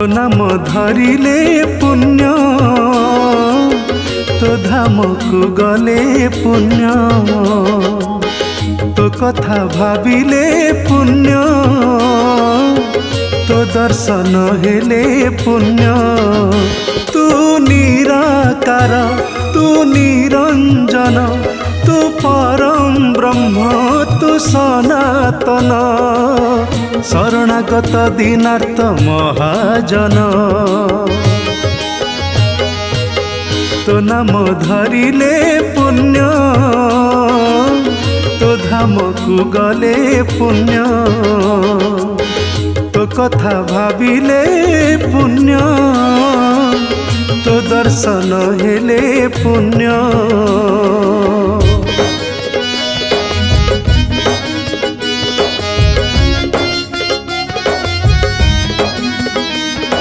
तो नाम धरिले पुण्य तो धाम को गले पुण्य तो कथा भाविले पुण्य तो दर्शन हेले पुण्य तू निराकार तू निरंजन तू परम ब्रह्म तू सनातन शरणागत दीनार्थ महाजन तो नाम धरिले पुण्य तो धाम को गले पुण्य तो कथा भाविले पुण्य तो दर्शन हेले पुण्य।